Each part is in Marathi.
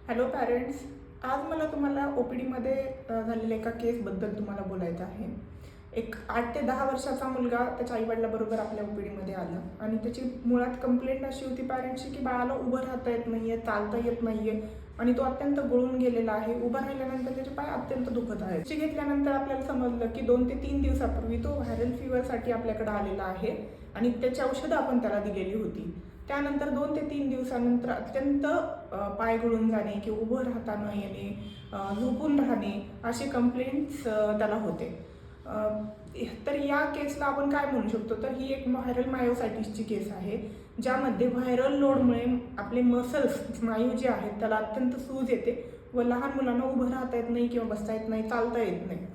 हॅलो पॅरेंट्स, आज मला तुम्हाला OPDमध्ये झालेल्या एका केसबद्दल तुम्हाला बोलायचं आहे. एक 8 ते 10 वर्षाचा मुलगा त्याच्या आईवडिलाबरोबर आपल्या OPDमध्ये आला आणि त्याची मुळात कंप्लेंट अशी होती पॅरेंट्सची की बाळाला उभं राहता येत नाही आहे, चालता येत नाही आहे आणि तो अत्यंत गळून गेलेला आहे. उभं राहिल्यानंतर त्याचे पाय अत्यंत दुखत आहेत. लस घेतल्यानंतर आपल्याला समजलं की 2 ते 3 दिवसापूर्वी तो व्हायरल फीवरसाठी आपल्याकडे आलेला आहे आणि त्याची औषधं आपण त्याला दिलेली होती. त्यानंतर 2 ते 3 दिवसानंतर अत्यंत पाय गळून जाणे किंवा उभं राहता न येणे, झोपून राहणे असे कंप्लेंट्स त्याला होते. तर या केसला आपण काय म्हणू शकतो, तर ही एक व्हायरल मायोसायटिसची केस आहे, ज्यामध्ये व्हायरल लोडमुळे आपले मसल्स, स्नायू जे आहेत त्याला अत्यंत सूज येते व लहान मुलांना उभं राहता येत नाही किंवा बसता येत नाही, चालता येत नाही.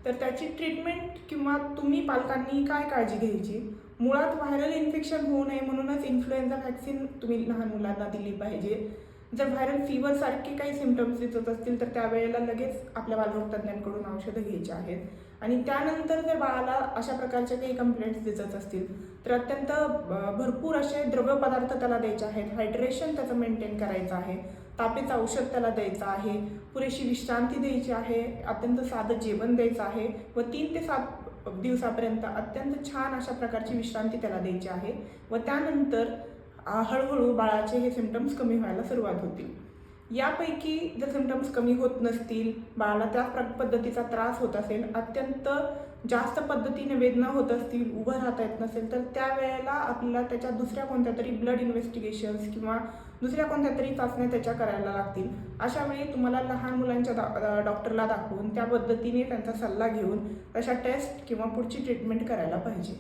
तर त्याची ट्रीटमेंट किंवा तुम्ही पालकांनी काय काळजी घ्यायची, मुळात व्हायरल इन्फेक्शन होऊ नये म्हणूनच इन्फ्लुएन्झा व्हॅक्सिन तुम्ही लहान मुलांना दिली पाहिजे. जर व्हायरल फीवरसारखे काही सिम्पटम्स दिसत असतील तर त्यावेळेला लगेच आपल्या बालरोग तज्ज्ञांकडून औषधं घ्यायची आहेत आणि त्यानंतर जर बाळाला अशा प्रकारच्या काही कंप्लेंट्स दिसत असतील तर अत्यंत भरपूर असे द्रव्य पदार्थ त्याला द्यायचे आहेत, हायड्रेशन त्याचं मेंटेन करायचं आहे, तापेचं औषध त्याला द्यायचं आहे, पुरेशी विश्रांती द्यायची आहे, अत्यंत साधं जेवण द्यायचं आहे व 3 ते 7 दिवसापर्यंत अत्यंत छान अशा प्रकारची विश्रांती त्याला द्यायची आहे व त्यानंतर हळूहळू बाळाचे हे सिम्पटम्स कमी व्हायला सुरुवात होतील. यापैकी जर सिम्पटम्स कमी होत नसतील, बाळाला त्या पद्धतीचा त्रास होत असेल, अत्यंत जास्त पद्धतीने वेदना होत असतील, उभं राहता येत नसेल, तर त्यावेळेला आपल्याला त्याच्या दुसऱ्या कोणत्या तरी ब्लड इन्व्हेस्टिगेशन्स किंवा दुसऱ्या कोणत्या तरी चाचण्या त्याच्या करायला लागतील. अशा वेळी तुम्हाला लहान मुलांच्या डॉक्टरला दाखवून त्या पद्धतीने त्यांचा सल्ला घेऊन तशा टेस्ट किंवा पुढची ट्रीटमेंट करायला पाहिजे.